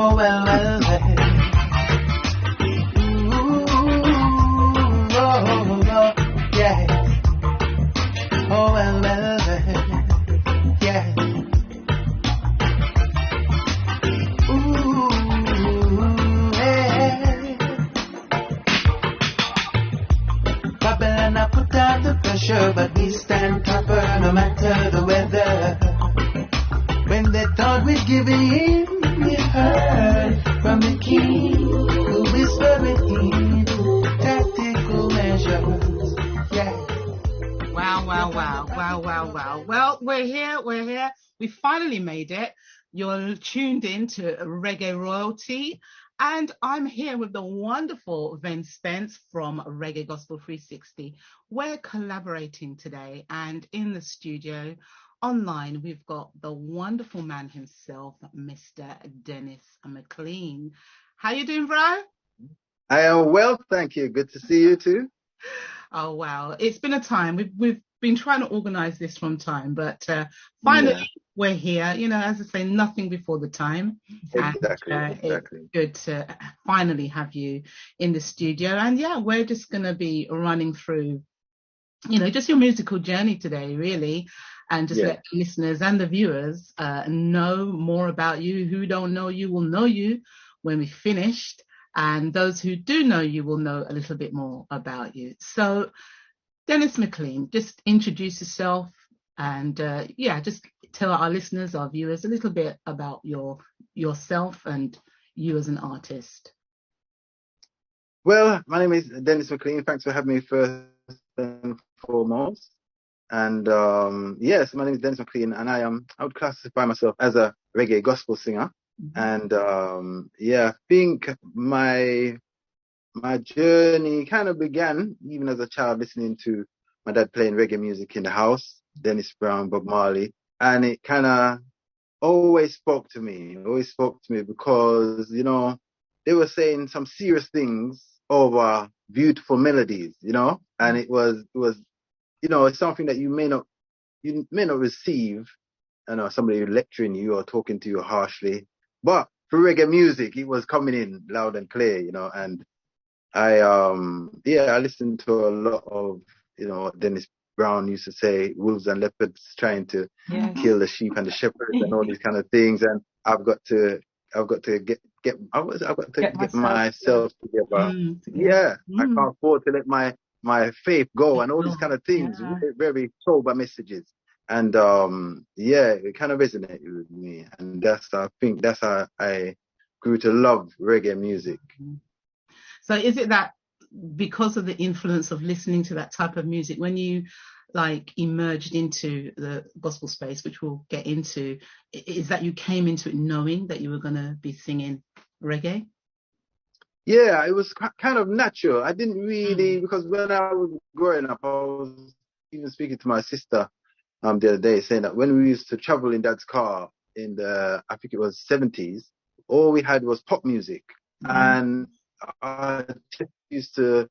Oh well, well, well. Ooh, oh, oh, yeah. Oh well, well, well, yeah. Ooh, hey. Babylon, I put out the pressure, but we stand proper no matter the weather. When they thought we'd given in, we heard from the king who whispered within tactical measures. Yeah. Wow, wow, wow, wow, wow, wow. Well, we're here. We finally made it. You're tuned in to Reggae Royalty. And I'm here with the wonderful Ven Spence from Reggae Gospel 360. We're collaborating today, and in the studio, online, we've got the wonderful man himself, Mr. Denis Mclean. How you doing, bro? I am well, thank you. Good to see you too. Oh, wow. It's been a time. We've been trying to organize this from time, but finally we're here. You know, as I say, nothing before the time. Exactly, and, exactly. It's good to finally have you in the studio. And yeah, we're just going to be running through, you know, just your musical journey today, really, and just let the listeners and the viewers know more about you. Who don't know you will know you when we finished. And those who do know you will know a little bit more about you. So, Denis Mclean, just introduce yourself and, just tell our listeners, our viewers, a little bit about yourself and you as an artist. Well, my name is Denis Mclean. Thanks for having me first and foremost. And yes, my name is Denis Mclean, and I would classify myself as a reggae gospel singer. And I think my journey kind of began even as a child listening to my dad playing reggae music in the house, Dennis Brown, Bob Marley, and it kind of always spoke to me because, you know, they were saying some serious things over beautiful melodies, you know, and it was, you know, it's something that you may not receive, you know, somebody lecturing you or talking to you harshly. But for reggae music, it was coming in loud and clear, you know, and I listened to a lot of, you know, what Dennis Brown used to say, wolves and leopards trying to kill the sheep and the shepherds and all these kind of things. And I've got to get myself together. I can't afford to let my faith go and all these kind of things, very sober messages. And it kind of resonated with me, and I think that's how I grew to love reggae music. So is it that because of the influence of listening to that type of music, when you like emerged into the gospel space, which we'll get into, is that you came into it knowing that you were going to be singing reggae? Yeah, it was kind of natural. I didn't really, because when I was growing up, I was even speaking to my sister the other day, saying that when we used to travel in Dad's car in the, I think it was 70s, all we had was pop music. And I just used to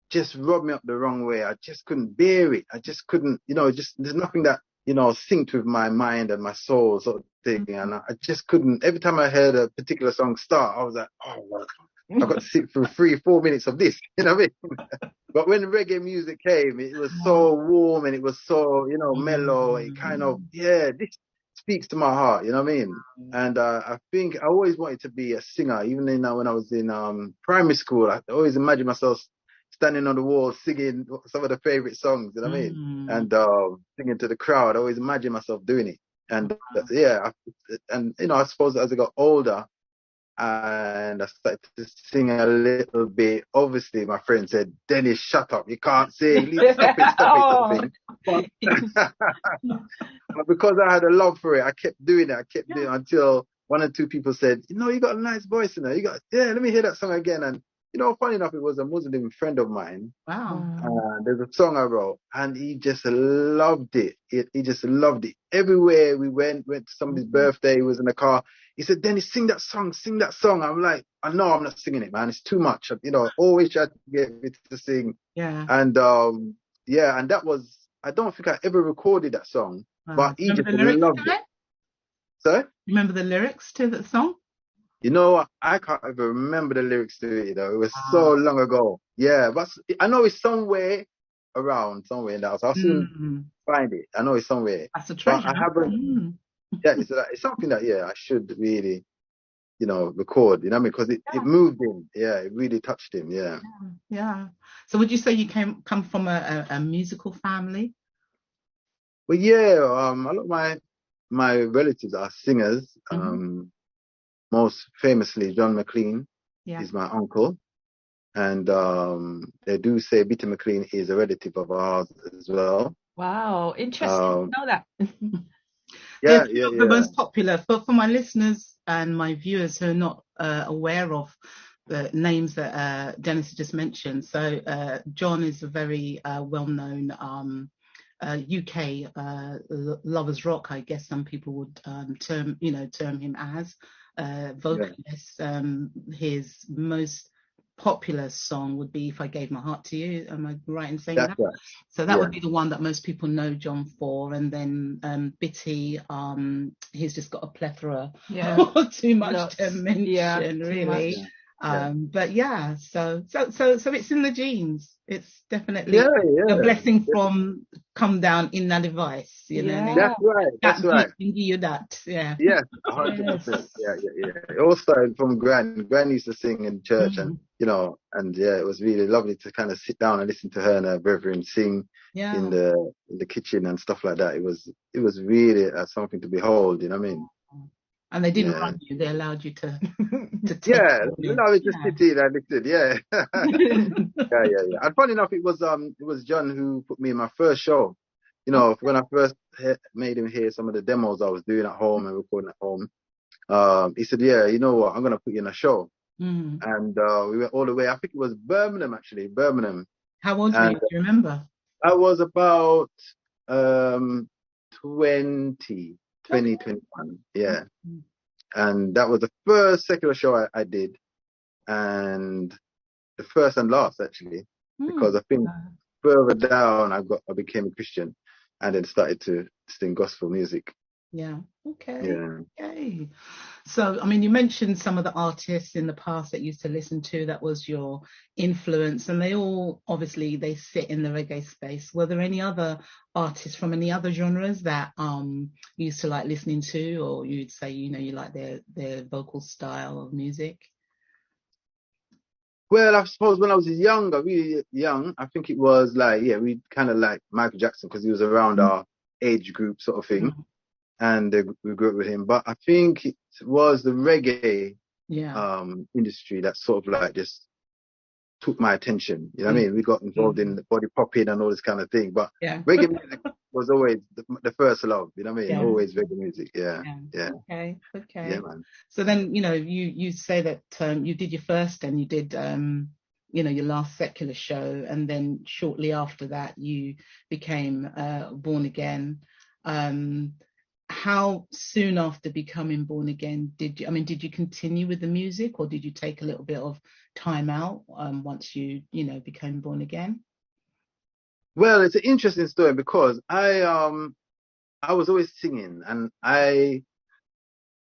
just rub me up the wrong way. I just couldn't bear it. I just couldn't, you know, there's nothing that, you know, synced with my mind and my soul sort of thing. And I just couldn't, every time I heard a particular song start, I was like, oh, well, I've got to sit through 3-4 minutes of this, you know what I mean? But when reggae music came, it was so warm and it was so, you know, mellow. It kind of, this speaks to my heart, you know what I mean? And I think I always wanted to be a singer, even when I was in primary school. I always imagined myself standing on the wall singing some of the favorite songs, you know what I mean? And singing to the crowd. I always imagined myself doing it. And and you know, I suppose as I got older and I started to sing a little bit, obviously my friend said, Dennis, shut up, you can't sing, stop it. But because I had a love for it, I kept doing it until one or two people said, you know, you got a nice voice, you know, let me hear that song again. And you know, funny enough, it was a Muslim friend of mine. Wow. There's a song I wrote, and he just loved it. He just loved it. Everywhere we went to somebody's birthday, he was in the car. He said, Dennis, sing that song. I'm like, I know I'm not singing it, man. It's too much. You know, always try to get me to sing. Yeah. And and that was, I don't think I ever recorded that song, but he just loved it. Sorry? Remember the lyrics to that song? You know, I can't even remember the lyrics to it, It was so long ago. Yeah, but I know it's somewhere around, somewhere in the house. I'll soon find it. I know it's somewhere. That's a But treasure. I haven't, yeah, it's something that, I should really, record, you know what I mean? Because it moved him. Yeah, it really touched him. Yeah. Yeah. So would you say you come from a musical family? Well, yeah, a lot of my relatives are singers. Most famously, John Mclean is my uncle. And they do say Peter McLean is a relative of ours as well. Wow, interesting to know that. Yeah, the most popular. For my listeners and my viewers who are not aware of the names that Dennis just mentioned, so John is a very well-known UK lovers rock, I guess some people would term him as vocalist. His most popular song would be "If I Gave My Heart to You." Am I right in saying that? Right. So that would be the one that most people know John for. And then Bitty, he's just got a plethora, too much to mention, really. But yeah, so it's in the genes. It's definitely a blessing from come down in that device, you know. That's right. You that, yeah. Yeah, 100%. Yeah. It all started from Gran. Gran used to sing in church, and it was really lovely to kind of sit down and listen to her and her brethren sing in the kitchen and stuff like that. It was really something to behold. You know what I mean? And they didn't run you; they allowed you to take. Yeah, allow me to sit in and listen. Yeah, yeah. And funny enough, it was John who put me in my first show. When I first made him hear some of the demos I was doing at home and recording at home, he said, "Yeah, you know what? I'm gonna put you in a show." And we went all the way. I think it was Birmingham, actually. Birmingham. How old were you? Do you remember? I was about 20, 21. Yeah. And that was the first secular show I did, and the first and last, actually, because I think further down I became a Christian, and then started to sing gospel music. Yeah. Okay. Yeah. Okay. So, I mean, you mentioned some of the artists in the past that you used to listen to. That was your influence, and they all obviously they sit in the reggae space. Were there any other artists from any other genres that you used to like listening to, or you'd say you like their vocal style of music? Well, I suppose when I was younger, really young, I think it was like we kind of like Michael Jackson because he was around our age group sort of thing. And we grew up with him. But I think it was the reggae industry that sort of like just took my attention. You know what I mean? We got involved in the body popping and all this kind of thing. But reggae music was always the first love. You know what I mean? Always reggae music. Yeah. Okay. Yeah, man. So then, you say that you did your first and you did your last secular show, and then shortly after that you became born again. How soon after becoming born again did you continue with the music, or did you take a little bit of time out once you became born again? Well, it's an interesting story because I was always singing, and I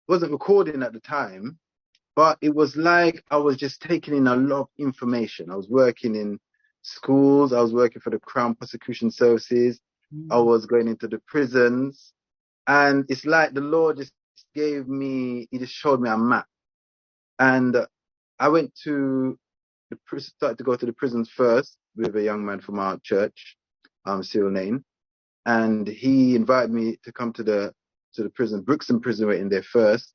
wasn't recording at the time, but it was like I was just taking in a lot of information. I was working in schools, I was working for the Crown Prosecution Services, I was going into the prisons. And it's like the Lord just he just showed me a map. And I went to started to go to the prisons first with a young man from our church, Cyril Nain. And he invited me to come to the prison, Brixton prison, went in there first.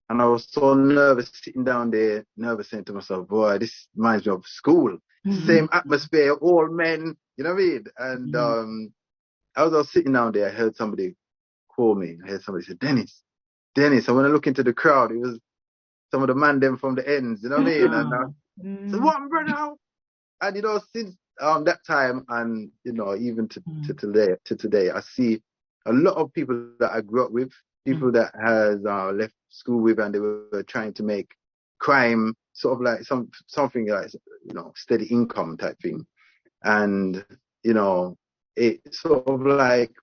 And I was so nervous sitting down there, saying to myself, boy, this reminds me of school. Same atmosphere, all men, you know what I mean? And I was sitting down there, I heard somebody call me. I heard somebody say, Dennis. And when I look into the crowd, it was some of the man them from the ends, you know what I mean? And I said, what, brother? And since that time, and even to today, I see a lot of people that I grew up with, people that has left school with, and they were trying to make crime sort of like something like steady income type thing. And it sort of like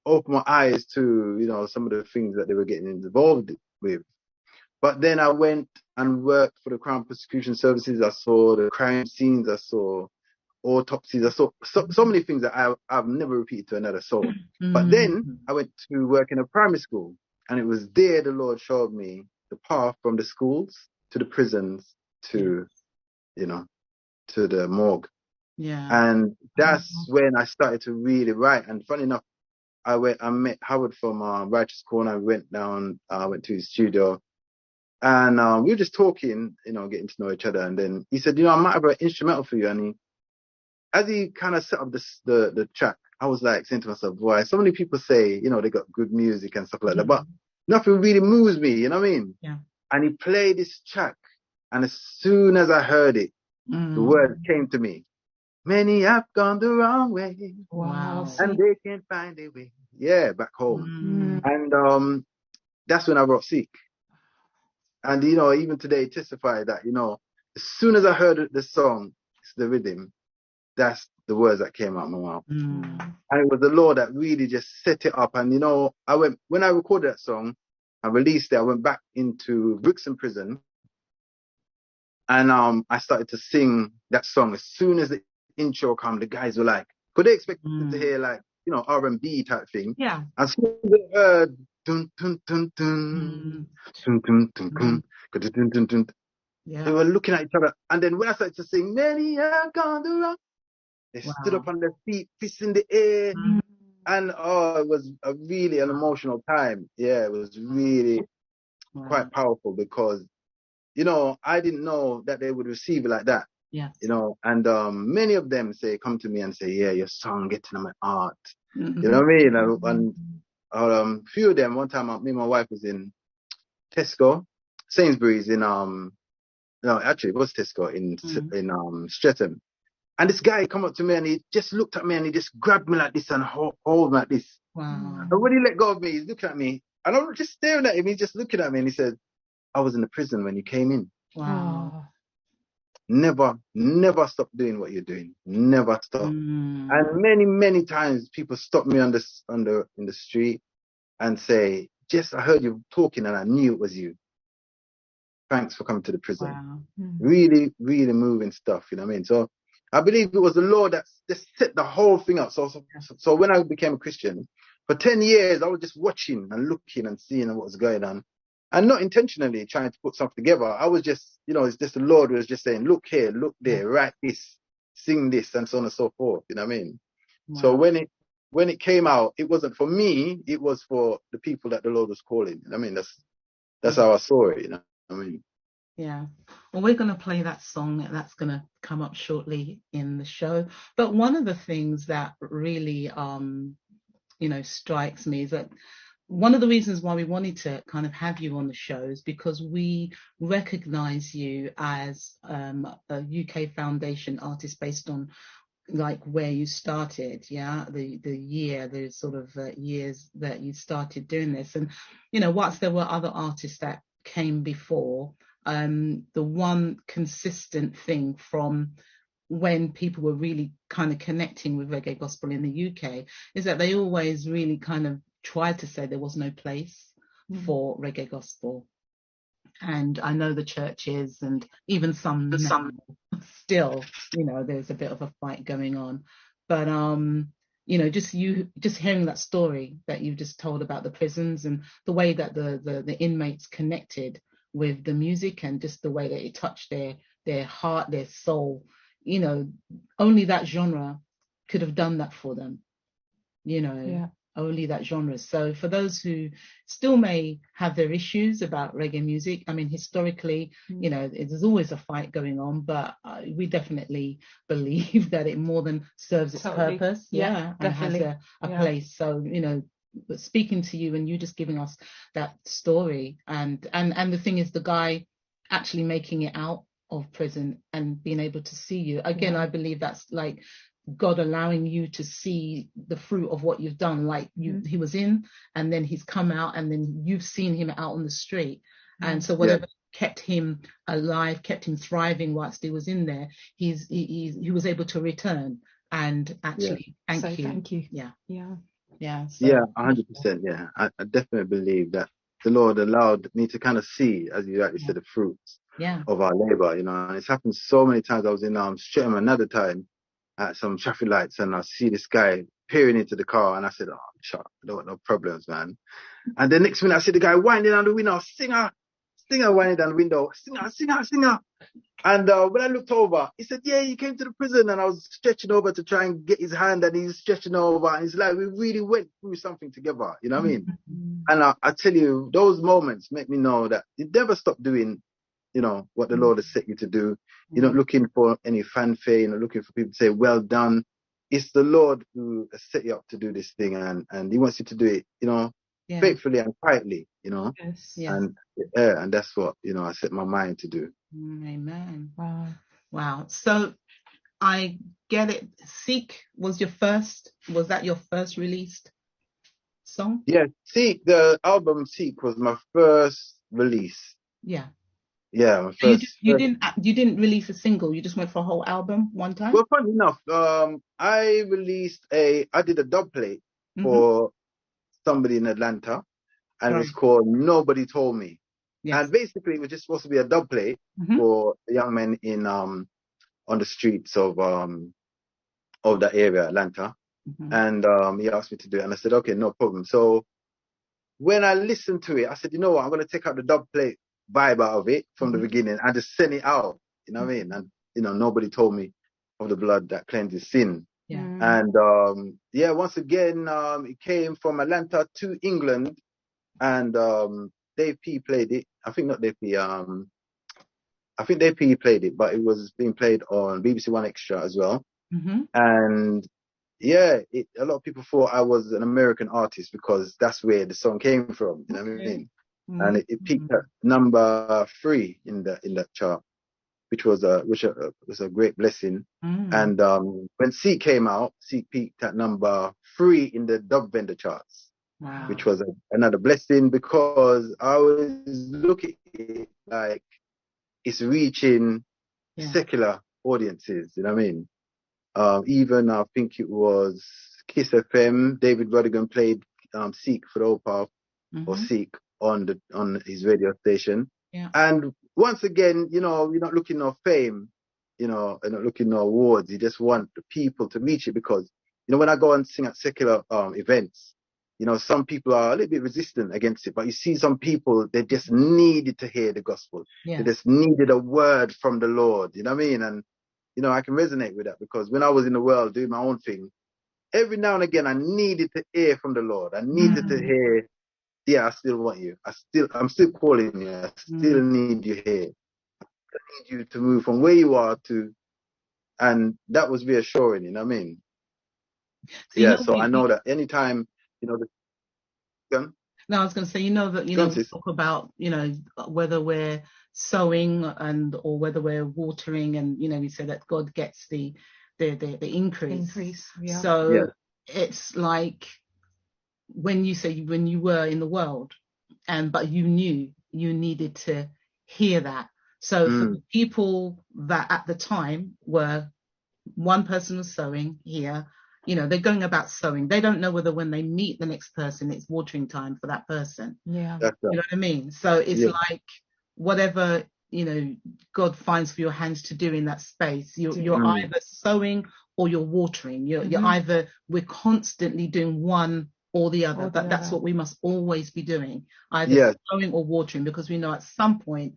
opened my eyes to some of the things that they were getting involved with. But then I went and worked for the Crown Prosecution Services. I saw the crime scenes. I saw autopsies. I saw so many things that I've never repeated to another soul. But then I went to work in a primary school, and it was there the Lord showed me the path from the schools to the prisons to, you know, to the morgue. Yeah. And that's when I started to really write. And funny enough, I met Howard from Righteous Corner. I went down, went to his studio, and we were just talking, you know, getting to know each other. And then he said, you know, I might have an instrumental for you. And as he kind of set up the track, I was like saying to myself, boy, so many people say, you know, they got good music and stuff like that, but nothing really moves me, you know what I mean? Yeah. And he played this track, and as soon as I heard it, the words came to me. Many have gone the wrong way. Wow. And they can't find their way. Yeah, back home. And that's when I wrote Seek. And, you know, even today testify that, you know, as soon as I heard the song, it's the rhythm, that's the words that came out of my mouth. And it was the Lord that really just set it up. And, you know, when I recorded that song, I released it, I went back into Brixton Prison, and I started to sing that song. As soon as the intro came, the guys were like, could they expect to hear like, you know, R&B type thing? Yeah. As soon as they heard dun dun dun dun dun dun dun dun dun dun dun, they were looking at each other. And then when I started to sing, many have gone the wrong, they stood up on their feet, fists in the air. And it was really an emotional time. Yeah, it was really quite powerful, because, you know, I didn't know that they would receive it like that. Yeah. You know, and many of them come to me and say, yeah, your song getting on my heart. You know what I mean? And few of them, one time, me and my wife was in Tesco, Sainsbury's in, no, actually it was Tesco in Streatham. And this guy come up to me, and he just looked at me, and he just grabbed me like this and hold me like this. Wow. And when he let go of me, he's looking at me, and I'm just staring at him. He's just looking at me, and he said, I was in the prison when you came in. Wow. Never stop doing what you're doing. Never stop. And many times people stop me in the street and say, Jess, I heard you talking and I knew it was you. Thanks for coming to the prison. Wow. Really, really moving stuff, you know what I mean? So I believe it was the Lord that just set the whole thing up. So when I became a Christian, for 10 years, I was just watching and looking and seeing what was going on. And not intentionally trying to put something together. I was just, you know, it's just the Lord was just saying, look here, look there, write this, sing this, and so on and so forth. You know what I mean? Wow. So when it came out, it wasn't for me, it was for the people that the Lord was calling. You know what I mean? That's how I saw it, you know what I mean? Yeah. Well, we're going to play that song that's going to come up shortly in the show. But one of the things that really, you know, strikes me is that one of the reasons why we wanted to kind of have you on the show is because we recognize you as a UK Foundation artist based on like where you started, the sort of years that you started doing this. And, you know, whilst there were other artists that came before, the one consistent thing from when people were really kind of connecting with reggae gospel in the UK is that they always really kind of tried to say there was no place for reggae gospel. And I know the churches and even some still, you know, there's a bit of a fight going on. But you know, just hearing that story that you've just told about the prisons and the way that the inmates connected with the music and just the way that it touched their heart, their soul, you know, only that genre could have done that for them, you know. Only that genre. So for those who still may have their issues about reggae music, I mean, historically, you know, there's always a fight going on, but we definitely believe that it more than serves its purpose. And has a place. So, you know, speaking to you and you just giving us that story and the thing is the guy actually making it out of prison and being able to see you again, I believe that's like God allowing you to see the fruit of what you've done, like he was in and then he's come out and then you've seen him out on the street. And so whatever kept him alive, kept him thriving whilst he was in there, he was able to return and actually thank you. So, 100%. I definitely believe that the Lord allowed me to kind of see, as you rightly said, the fruits of our labor, you know. And it's happened so many times. I was in Streatham another time at some traffic lights, and I see this guy peering into the car, and I said, "Oh, shut up, no problems, man." And the next minute, I see the guy winding down the window, singer winding down the window, singer. And when I looked over, he said, "Yeah, he came to the prison," and I was stretching over to try and get his hand, and he's stretching over, and it's like we really went through something together, you know what I mean? And I tell you, those moments make me know that you never stop doing, you know, what the Lord has set you to do. You're not looking for any fanfare, you're not looking for people to say, "Well done." It's the Lord who has set you up to do this thing, and he wants you to do it, you know, faithfully and quietly, you know. And that's what, you know, I set my mind to do. Amen. Wow. So I get it. Seek was that your first released song? Yeah, Seek, the album Seek was my first release. Yeah. Yeah, my So first. You didn't release a single. You just went for a whole album one time. Well, funny enough, I did a dub plate for somebody in Atlanta, and it was called Nobody Told Me. Yes. And basically, it was just supposed to be a dub plate for a young man in on the streets of that area, Atlanta. And he asked me to do it, and I said, "Okay, no problem." So when I listened to it, I said, "You know what? I'm going to take out the dub plate vibe out of it from the beginning and just send it out." You know what I mean? And you know, nobody told me of the blood that cleanses sin. Yeah. And once again, it came from Atlanta to England, and Dave P played it. I think not Dave P. I think Dave P played it, but it was being played on BBC One Extra as well. And yeah, a lot of people thought I was an American artist because that's where the song came from. You know what I mean? And it peaked at number 3 in that chart, which was a great blessing. And when Seek came out, Seek peaked at number 3 in the dub vendor charts, which was another blessing because I always look at it like it's reaching secular audiences. You know what I mean? Even I think it was Kiss FM. David Rodigan played Seek for the Old Path or Seek on his radio station. Yeah. And once again, you know, you're not looking for fame, you know, and not looking for awards. You just want the people to reach it because, you know, when I go and sing at secular events, you know, some people are a little bit resistant against it, but you see some people, they just needed to hear the gospel. Yeah. They just needed a word from the Lord. You know what I mean? And you know, I can resonate with that because when I was in the world doing my own thing, every now and again I needed to hear from the Lord. I needed to hear, "Yeah, I still want you. I'm still calling you. I still need you here. I need you to move from where you are to," and that was reassuring. You know what I mean? So I know that anytime, you know, No, I was going to say, you know, that, you know, we talk about, you know, whether we're sowing or whether we're watering, and, you know, we say that God gets the increase. Yeah. So it's like when you were in the world, but you knew you needed to hear that. So for the people that at the time were, one person was sowing here, you know, they're going about sowing. They don't know whether when they meet the next person, it's watering time for that person. Yeah. You know what I mean? So it's like whatever, you know, God finds for your hands to do in that space, you're either sowing or you're watering. We're constantly doing one or the other. That's what we must always be doing, either sowing or watering, because we know at some point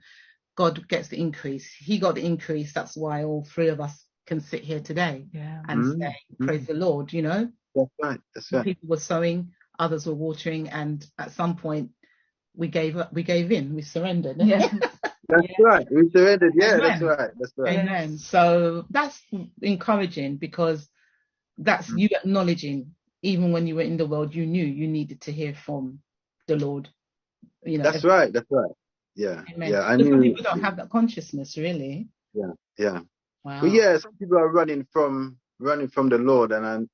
God gets the increase. He got the increase. That's why all three of us can sit here today and say, "Praise the Lord," you know. That's right. That's right. People were sowing, others were watering, and at some point we gave in, we surrendered. Yeah. That's right. We surrendered. Yeah, Amen. That's right. That's right. Amen. So that's encouraging because that's you acknowledging, even when you were in the world, you knew you needed to hear from the Lord. You know. That's right. That's right. Yeah. Amen. Yeah. I knew. Some people don't have that consciousness, really. Yeah. Yeah. Wow. But yeah, some people are running from the Lord, and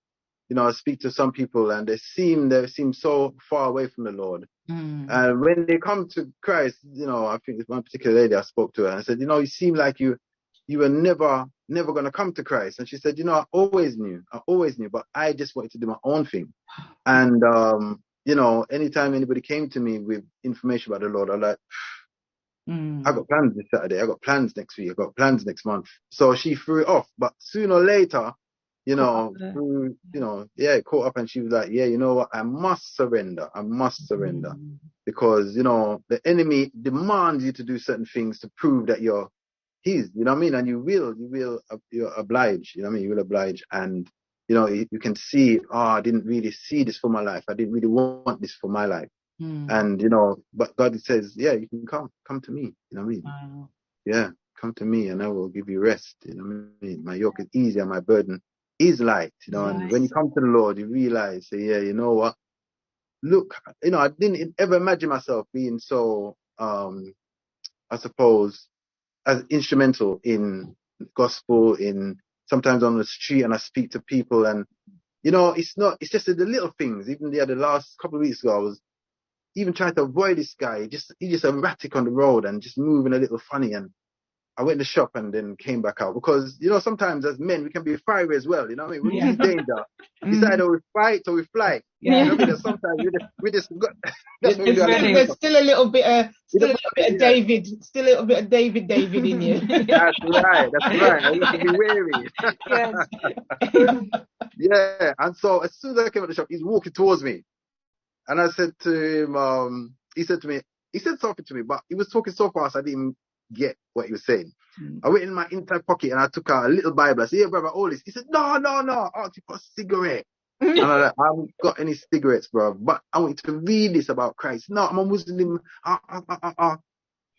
I speak to some people, and they seem so far away from the Lord. And when they come to Christ, you know, I think it's one particular lady I spoke to her, and I said, "You know, you seem like you were never going to come to Christ." And she said, "You know, I always knew, but I just wanted to do my own thing." And you know, anytime anybody came to me with information about the Lord, I'm like, I got plans this Saturday, I got plans next week, I got plans next month. So she threw it off. But sooner or later, you know, through, you know, it caught up, and she was like, yeah, you know what, I must surrender. I must surrender. Because, you know, the enemy demands you to do certain things to prove that you're his, you know what I mean? And you'll oblige, you know what I mean? You will oblige. And, you know, you can see, I didn't really see this for my life. I didn't really want this for my life. And, you know, but God says, yeah, you can come to me, you know what I mean? Wow. Yeah, come to me and I will give you rest, you know what I mean? My yoke is easy and my burden is light, you know, and when you come to the Lord, you realize, yeah, you know what? Look, you know, I didn't ever imagine myself being so, I suppose, as instrumental in gospel, in sometimes on the street, and I speak to people, and you know, it's just the little things. Even the last couple of weeks ago, I was even trying to avoid this guy. He just erratic on the road and just moving a little funny, and I went to the shop and then came back out because, you know, sometimes as men we can be fiery as well. You know what I mean? When we see danger, it's either we fight or we fly. You know what I mean? And sometimes we just got, that's what we do. There's still a little bit of David, still a little bit of David in you. That's right. I used to be wary. Yeah. And so as soon as I came out the shop, he's walking towards me. And I said to him, he said something to me, but he was talking so fast I didn't get what he was saying. I went in my inside pocket and I took out a little Bible. I said, yeah, brother, all this. He said, no. I want you for a cigarette. And I'm like, I haven't got any cigarettes, bro, but I want you to read this about Christ. No, I'm a Muslim.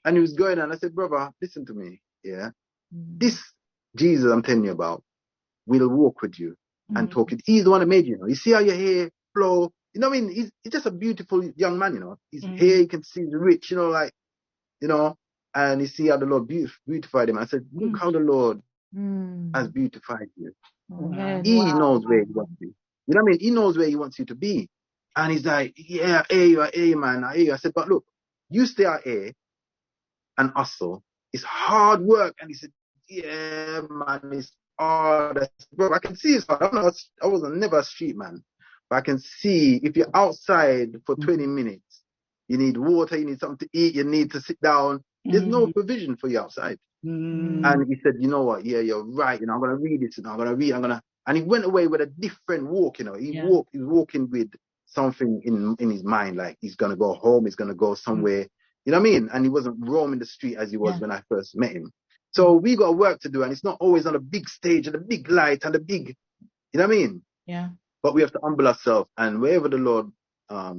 And he was going on. I said, brother, listen to me. Yeah. This Jesus I'm telling you about will walk with you and talk with you. He's the one that made you, you know. You see how your hair flow. You know what I mean? He's just a beautiful young man, you know. His hair, you can see he's rich, you know, like, you know, and you see how the Lord beautified him. I said, look how the Lord has beautified you. He knows where he wants you. You know what I mean? He knows where he wants you to be. And he's like, yeah, I hear you, man. I hear you. I said, but look, you stay out here and hustle. It's hard work. And he said, yeah, man, it's hard. I said, bro, I can see it's hard. I wasn't never a street man. But I can see if you're outside for 20 minutes, you need water, you need something to eat, you need to sit down. There's no provision for you outside. And he said, you know what? Yeah, you're right. You know, I'm going to read it. I'm going to read. And he went away with a different walk, you know. He's walking with something in his mind, like he's going to go home, he's going to go somewhere. You know what I mean? And he wasn't roaming the street as he was when I first met him. So we got work to do, and it's not always on a big stage and a big light and a big, you know what I mean? Yeah. But we have to humble ourselves, and wherever the Lord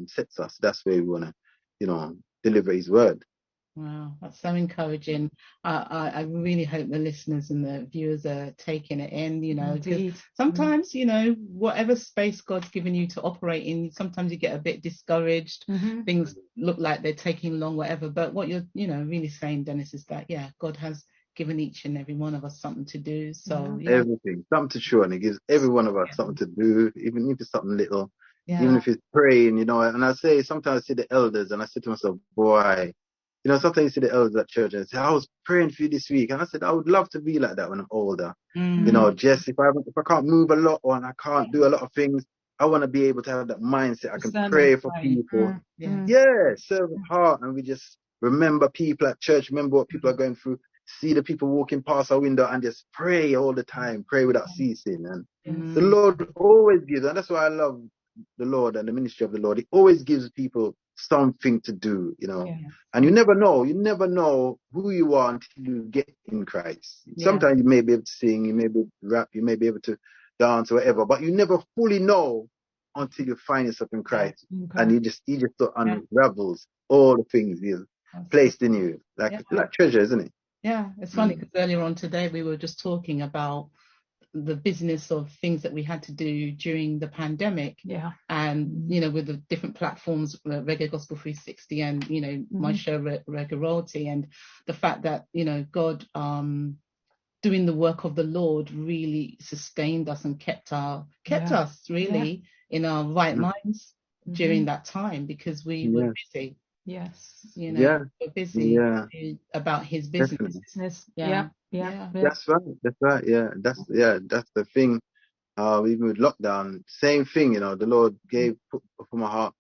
sets us, that's where we want to, you know, deliver his word. Wow, that's so encouraging. I really hope the listeners and the viewers are taking it in, you know, because sometimes, you know, whatever space God's given you to operate in, sometimes you get a bit discouraged. Things look like they're taking long, whatever. But what you're, you know, really saying, Dennis, is that, yeah, God has given each and every one of us something to do. So everything, something to show, and he gives every one of us something to do, even if it's something little, even if it's praying, you know. And I say, sometimes I see the elders and I say to myself, boy, you know, sometimes you see the elders at church and say, I was praying for you this week. And I said, I would love to be like that when I'm older. You know, just if I can't move a lot or I can't do a lot of things, I want to be able to have that mindset. I can pray for people. Serve with heart. And we just remember people at church, remember what people are going through, see the people walking past our window and just pray all the time, pray without ceasing. And the Lord always gives, and that's why I love the Lord and the ministry of the Lord. He always gives people something to do, you know. And you never know who you are until you get in Christ. Sometimes you may be able to sing, you may be able to rap, you may be able to dance or whatever, but you never fully know until you find yourself in Christ. And he just unravels all the things he's placed in you, like treasure, isn't it? Yeah, it's funny because earlier on today we were just talking about the business of things that we had to do during the pandemic. And, you know, with the different platforms, Reggae Gospel 360 and, you know, my show Reggae Royalty, and the fact that, you know, God doing the work of the Lord really sustained us and kept us really in our right minds during that time, because we were busy. You know, we're busy about his business. That's right. Yeah, that's the thing. even with lockdown, same thing, you know, the Lord put for my heart,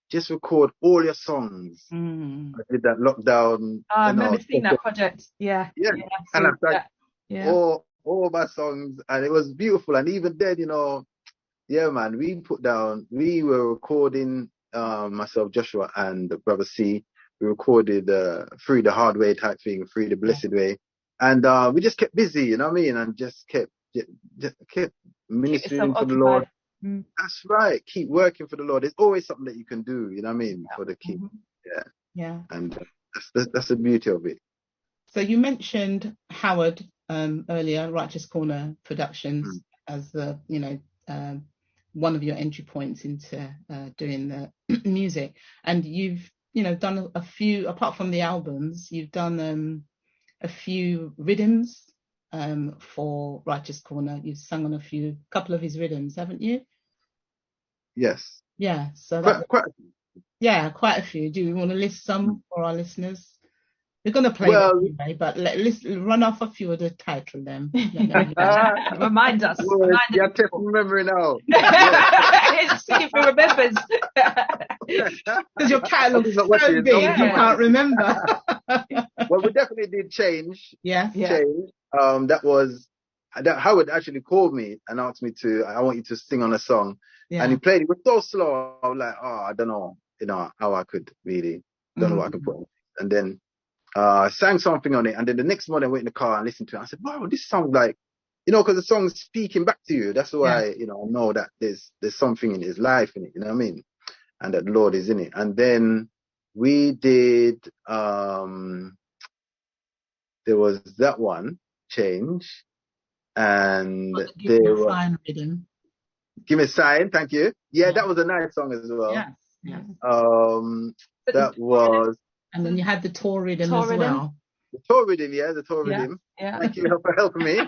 just record all your songs. I did that lockdown. I remember seeing that project. Yeah. And I started all my songs, and it was beautiful. And even then, you know, man, we were recording, myself, Joshua, and Brother C. We recorded Free the Hard Way type thing, Free the Blessed Way. And we just kept busy, you know what I mean? And just kept ministering for the Lord. That's right. Keep working for the Lord. There's always something that you can do, you know what I mean, for the King. And that's the beauty of it. So you mentioned Howard earlier, Righteous Corner Productions, as the, you know, one of your entry points into doing the music. And you've, you know, done a few, apart from the albums, you've done a few rhythms for Righteous Corner. You've sung on a couple of his rhythms, haven't you? Yes. Yeah. So quite a few. Quite a few. Do you want to list some for our listeners? We're going to play them anyway, but let's run off a few of the title then. Remind us. You're testing memory now. See if he remembers. Because your catalogue's so big, you can't remember. Well, we definitely did change. Yeah. Change. That Howard actually called me and asked me I want you to sing on a song. Yeah. And he played it. It was so slow. I was like, I don't know, you know, how I could really, don't know what I could put on. And then I sang something on it. And then the next morning I went in the car and listened to it. I said, wow, this sounds like, you know, because the song's speaking back to you. That's why, you know, I know that there's something in his life in it, you know what I mean? And that the Lord is in it. And then we did, there was that one, Change. And Give Me a Sign rhythm. Give Me a Sign, thank you. Yeah, that was a nice song as well. Yes. That was. And then you had the tour rhythm as well. The tour rhythm, the tour rhythm. Yeah. Thank you for helping me.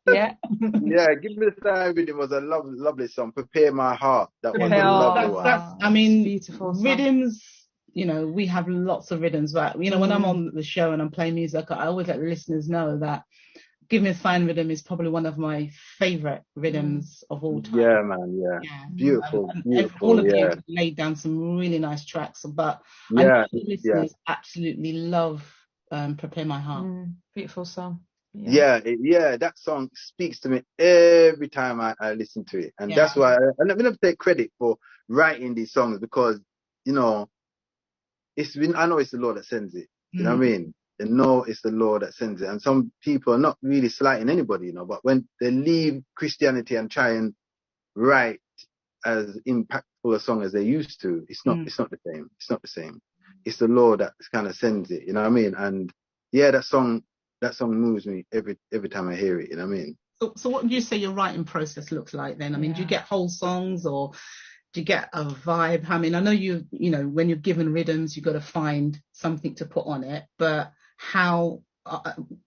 Give Me a Sign rhythm was a lovely song. Prepare My Heart. That was a lovely one. I mean, beautiful rhythms. You know, we have lots of rhythms, but you know, when I'm on the show and I'm playing music, I always let the listeners know that Give Me a Sign rhythm is probably one of my favorite rhythms of all time. Yeah, man. Yeah. Beautiful. All of you laid down some really nice tracks, but I know the listeners absolutely love Prepare My Heart. Beautiful song. Yeah, that song speaks to me every time I listen to it. And that's why I never take credit for writing these songs, because, you know, I know it's the Lord that sends it. You know what I mean? They know it's the Lord that sends it. And some people are not really slighting anybody, you know, but when they leave Christianity and try and write as impactful a song as they used to, it's not the same. It's not the same. It's the Lord that kind of sends it, you know what I mean? And that song moves me every time I hear it, you know what I mean? So what would you say your writing process looks like then? I mean, do you get whole songs, or do you get a vibe? I mean, I know you know, when you're given rhythms, you've got to find something to put on it, but how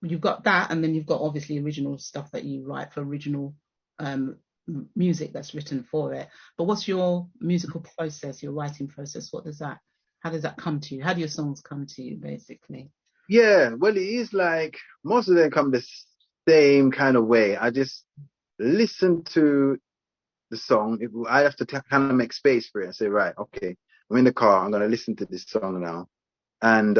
you've got that, and then you've got obviously original stuff that you write for original music that's written for it. But what's your musical process, your writing process? How does that come to you? How do your songs come to you, basically? Yeah, well, it is like most of them come the same kind of way. I just listen to the song. I have to kind of make space for it and say, right, okay, I'm in the car, I'm going to listen to this song now. And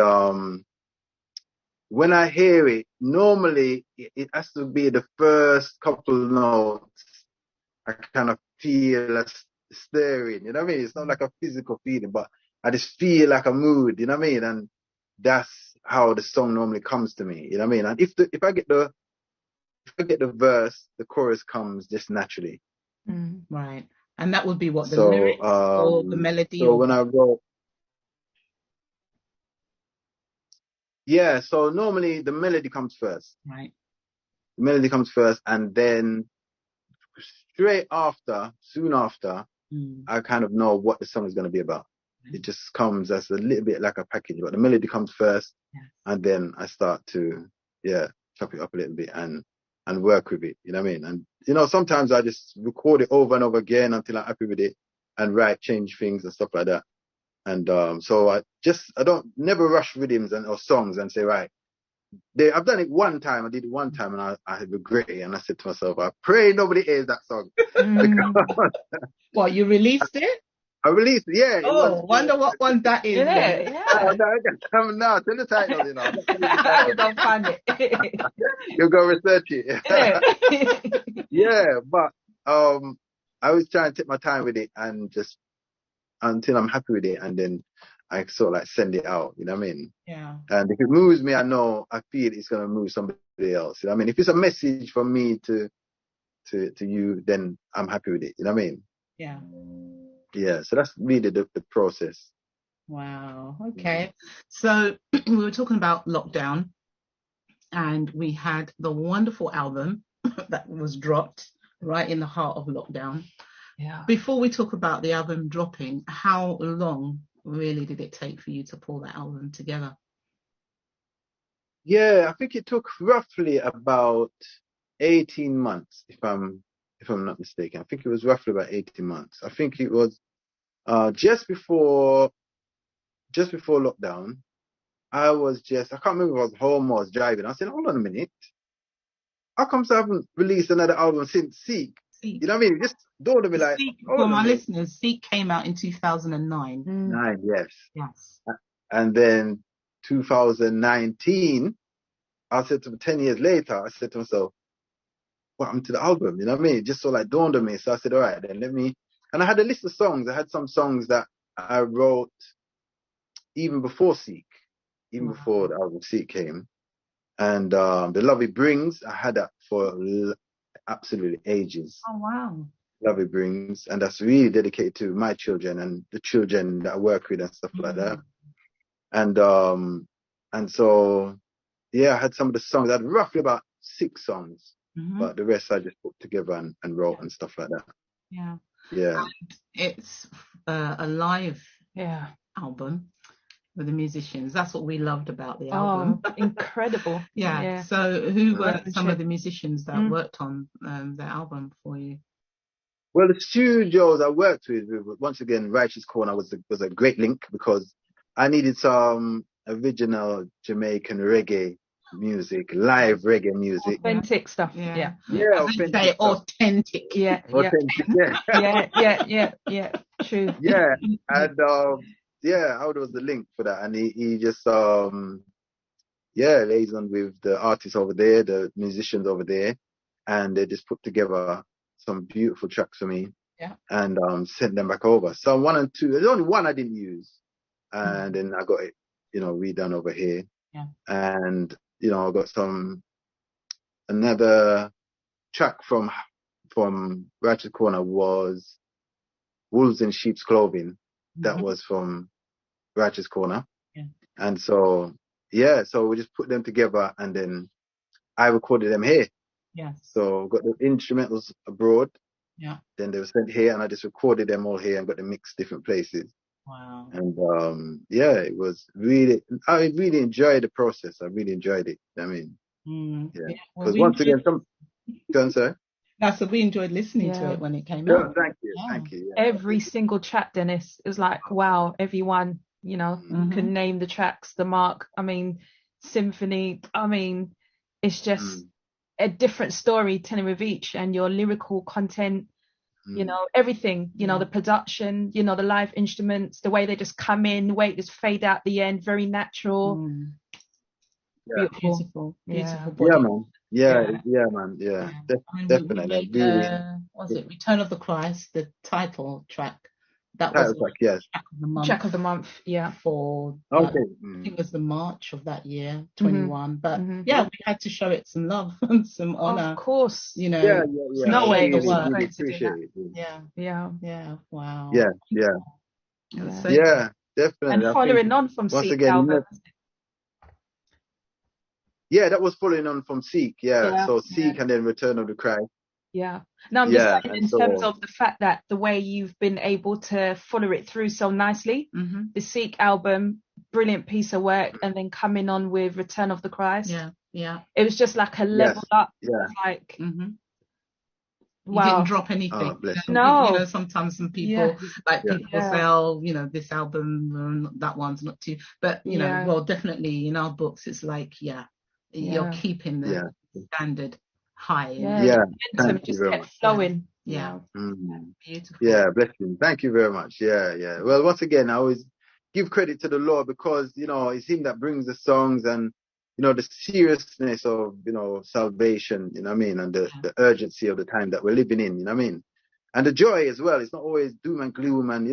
when I hear it, normally it has to be the first couple of notes. I kind of feel a stirring, you know what I mean? It's not like a physical feeling, but I just feel like a mood, you know what I mean? And that's how the song normally comes to me, you know what I mean? And if I get the verse, the chorus comes just naturally. Right. And that would be what, the lyrics or the melody? So when I wrote, so normally the melody comes first. Right. The melody comes first, and then soon after, I kind of know what the song is going to be about. It just comes as a little bit like a package, but the melody comes first, and then I start to, chop it up a little bit and work with it, you know what I mean? And, you know, sometimes I just record it over and over again until I'm happy with it, and change things and stuff like that. And so I don't never rush rhythms or songs and say, right, I've done it one time. I did it one time, and I regret it. And I said to myself, I pray nobody hears that song. Because What, you released it? I released it. Yeah, it was. Wonder what one that is. Yeah, yeah. No, tell the title, you know. I'm not telling you the You're title. gonna find it. You'll go research it. Innit? Yeah, but I was trying to take my time with it and just until I'm happy with it, and then I sort of like send it out. You know what I mean? Yeah. And if it moves me, I feel it's gonna move somebody else. You know what I mean? If it's a message from me to you, then I'm happy with it. You know what I mean? Yeah. Yeah. So that's really the process. Wow. Okay. So we were talking about lockdown, and we had the wonderful album that was dropped right in the heart of lockdown. Yeah. Before we talk about the album dropping, how long really did it take for you to pull that album together? Yeah, I think it took roughly about 18 months, if I'm not mistaken. I think it was roughly about 18 months. I think it was just before lockdown. I can't remember if I was home or I was driving. I said, hold on a minute. How come I haven't released another album since Seek? Seek. You know what I mean? It just dawned on me like, Seek, hold for on a my minute. listeners, Seek came out in 2009. 9, yes. Yes. And then 2019, I said to 10 years later, I said to myself, what happened to the album? You know what I mean? It just sort of like dawned on me. So I said, all right, then and I had a list of songs. I had some songs that I wrote even before Seek, before the album Seek came. And The Love It Brings, I had that for absolutely ages. Oh, wow. Love It Brings. And that's really dedicated to my children and the children that I work with and stuff like that. And so, yeah, I had some of the songs. I had roughly about 6 songs, but the rest I just put together and wrote and stuff like that. Yeah. Yeah. And it's a live album with the musicians. That's what we loved about the album. Oh, incredible. Yeah. So who were some of the musicians that worked on the album for you? Well, the studios I worked with, once again, Righteous Corner was a great link because I needed some original Jamaican reggae music, live reggae music. Authentic stuff. Yeah. Authentic. Authentic. Yeah. Authentic, Yeah. True. Yeah. And how was the link for that? And he just liaisoned with the artists over there, the musicians over there, and they just put together some beautiful tracks for me. Yeah. And sent them back over. So 1 and 2, there's only one I didn't use. And then I got it, redone over here. Yeah. And, I got another track from Ratchet Corner was Wolves in Sheep's Clothing. That was from Ratchet Corner. Yeah. And so, so we just put them together and then I recorded them here. Yes. So got the instrumentals abroad. Yeah. Then they were sent here and I just recorded them all here and got them mixed different places. Wow. And it was really, I really enjoyed the process. I really enjoyed it. I mean, because once again, go on, sir. So we enjoyed listening to it when it came out. Thank you. Thank you. Yeah. Every single track, Dennis, it was like, wow, everyone, you can name the tracks, the mark. I mean, Symphony. I mean, it's just a different story telling with each, and your lyrical content, everything, the production, the live instruments, the way they just come in, the way it just fade out the end, very natural. Beautiful. Yeah, man. Yeah, man. Yeah, definitely. Was it Return of the Christ, the title track? That was track of the month. Yeah. For I think it was the March of that year, 21. But we had to show it some love and some honor. Of course. No way really, really appreciate it. Yeah. Wow. Yeah, definitely. And following on from once Seek again, album. that was following on from Seek. So Seek and then Return of the Christ. Yeah. Now I'm just saying in terms of the fact that the way you've been able to follow it through so nicely, the Seek album, brilliant piece of work, and then coming on with Return of the Christ. Yeah. It was just like a level up. Like, wow. You didn't drop anything. No. Sometimes some people people say, oh, this album, that one's not too. But well, definitely in our books, it's like, you're keeping the standard high. Yeah. Momentum just kept flowing. Yeah. Beautiful. Yeah, bless him. Thank you very much. Yeah. Well, once again, I always give credit to the Lord because, it's him that brings the songs and, the seriousness of, salvation, and the urgency of the time that we're living in, and the joy as well. It's not always doom and gloom and,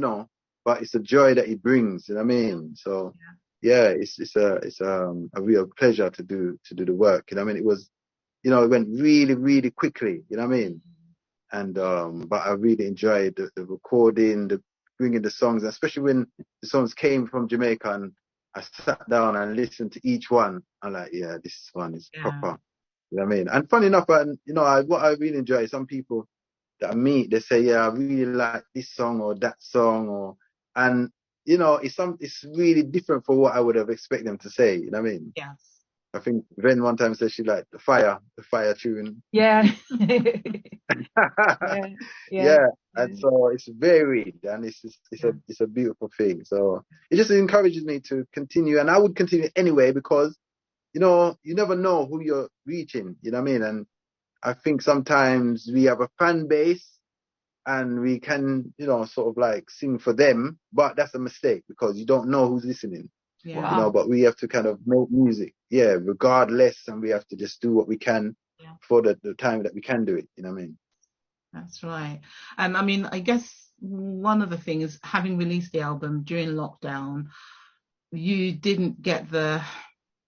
but it's the joy that he brings, So, it's a real pleasure to do the work, It was, it went really, really quickly, And but I really enjoyed the recording, the bringing the songs, especially when the songs came from Jamaica, and I sat down and listened to each one. I'm like, this one is proper. And funny enough, what I really enjoy is some people that I meet, they say, I really like this song or that song, and it's really different for what I would have expected them to say. You know what I mean? Yes. I think Ven one time said she liked the fire tune. Yeah. And so it's varied, and it's a beautiful thing. So it just encourages me to continue, and I would continue anyway because you never know who you're reaching. You know what I mean? And I think sometimes we have a fan base, and we can sort of like sing for them, but that's a mistake because you don't know who's listening. But we have to kind of make music, regardless, and we have to just do what we can for the time that we can do it. You know what I mean? That's right. And I mean, I guess one of the things, having released the album during lockdown, you didn't get the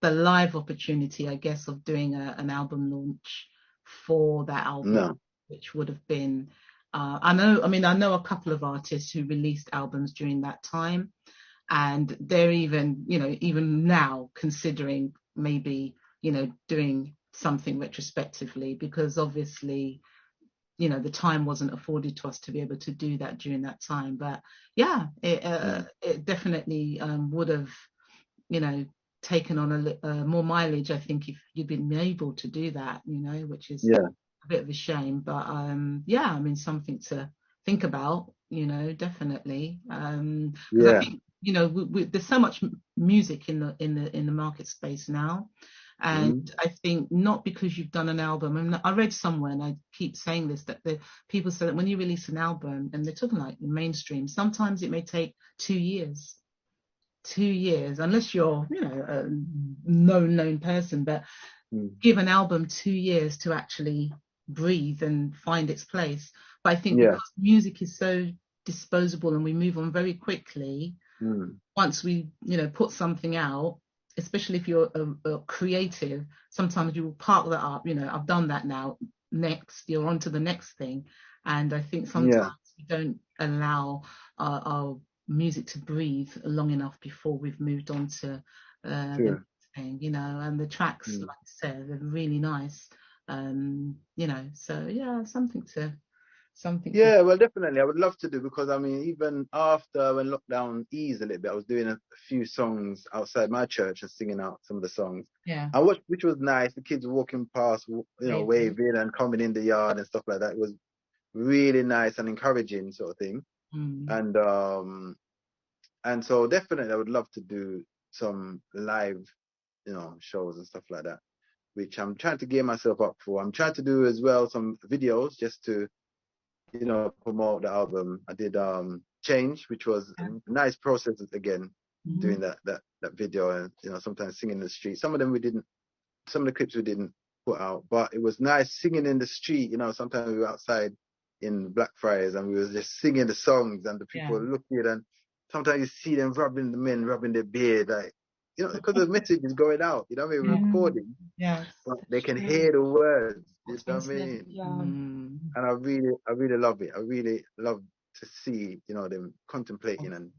live opportunity, I guess, of doing an album launch for that album, which would have been. I know a couple of artists who released albums during that time. And they're even now considering maybe, doing something retrospectively because obviously, the time wasn't afforded to us to be able to do that during that time. But it definitely would have, taken on a more mileage, I think, if you'd been able to do that, which is a bit of a shame. But something to think about, definitely. I think, there's so much music in the market space now, and I think not because you've done an album. I read somewhere, and I keep saying this, that the people say that when you release an album, and they're talking like mainstream, sometimes it may take 2 years, unless you're a known person, but give an album 2 years to actually breathe and find its place. But I think because music is so disposable and we move on very quickly, once we put something out, especially if you're a creative, sometimes you will park that up, I've done that now, next you're on to the next thing. And I think sometimes we don't allow our music to breathe long enough before we've moved on to the next thing, and the tracks, like I said, they're really nice, so something. Well, definitely, I would love to do, because even after when lockdown eased a little bit, I was doing a few songs outside my church and singing out some of the songs. Which was nice. The kids walking past, waving and coming in the yard and stuff like that. It was really nice and encouraging, sort of thing. And so definitely, I would love to do some live, shows and stuff like that, which I'm trying to gear myself up for. I'm trying to do as well some videos just to promote the album. I did Change, which was a nice process again, doing that video, and sometimes singing in the street. Some of the clips we didn't put out, but it was nice singing in the street. Sometimes we were outside in Blackfriars and we were just singing the songs, and the people were looking, and sometimes you see them rubbing their beard, like, because the message is going out, we're recording, but they can hear the words, you know what I mean? And I really love it. I really love to see, them contemplating and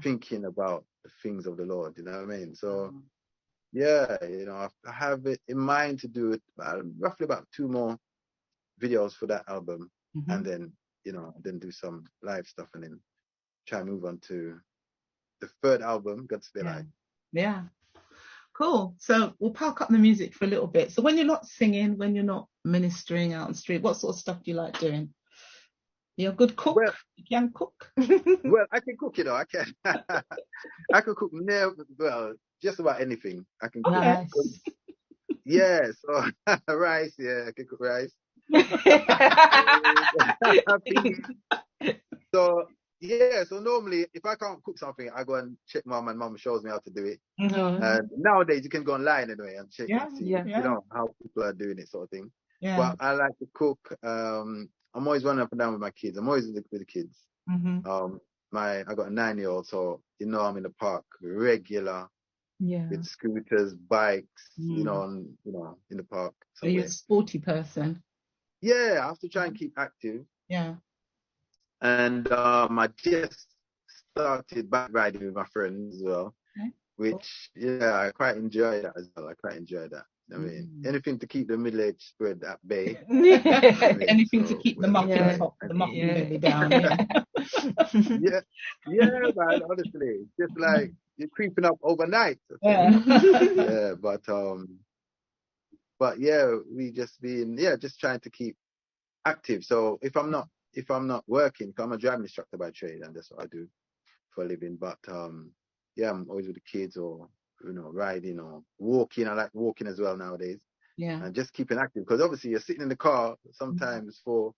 thinking about the things of the Lord, you know what I mean? So, I have it in mind to do it roughly about 2 more videos for that album, and then, then do some live stuff, and then try and move on to the 3rd album, God's Still Alive. Yeah. Cool. So we'll park up the music for a little bit. So when you're not singing, when you're not ministering out on the street, what sort of stuff do you like doing? You're a good cook? Well, you can cook? Well, I can cook, I can. I can cook just about anything. I can cook. Nice. Yeah, so rice, yeah, I can cook rice. Peas. So yeah, so normally if I can't cook something, I go and check mom, and mom shows me how to do it. And nowadays you can go online anyway and check and see, you know, how people are doing it, sort of thing. Yeah. But I like to cook. I'm always running up and down with my kids. I'm always with the kids. I got a 9-year-old, so you know I'm in the park regular with scooters, bikes, you know, and in the park. So you're a sporty person. Yeah, I have to try and keep active. Yeah. And I just started bike riding with my friends as well, which I quite enjoy that as well. I quite enjoy that. I mean, anything to keep the middle-aged spread at bay. Anything to keep the muffin top, the muffin belly down. Yeah, man. Honestly, it's just like you're creeping up overnight. But yeah, we just just trying to keep active. So if I'm not working, 'cause I'm a driving instructor by trade, and that's what I do for a living. But I'm always with the kids, or riding or walking. I like walking as well nowadays. Yeah. And just keeping active, because obviously you're sitting in the car sometimes for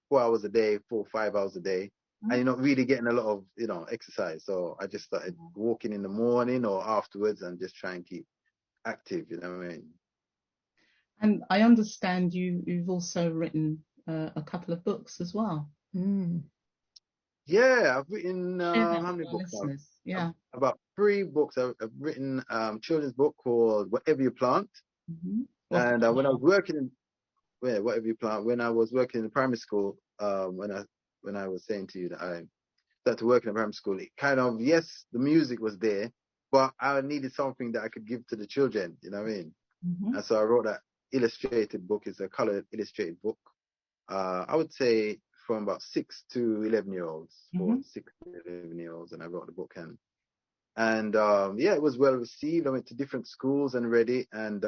4 hours a day, 4 or 5 hours a day, and you're not really getting a lot of exercise. So I just started walking in the morning or afterwards, and just try and keep active. You know what I mean? And I understand you've also written a couple of books as well. Yeah, I've written how many books now? Yeah, about 3 books. I've written children's book called Whatever You Plant, and when I was working in Whatever You Plant, when I was working in primary school, when I was saying to you that I started working in primary school, it kind of, yes, the music was there, but I needed something that I could give to the children. You know what I mean? And so I wrote that illustrated book. It's a colored illustrated book. I would say from about 6 to 11-year-olds, or 6 to 11-year-olds, and I wrote the book. And it was well received. I went to different schools and read it. And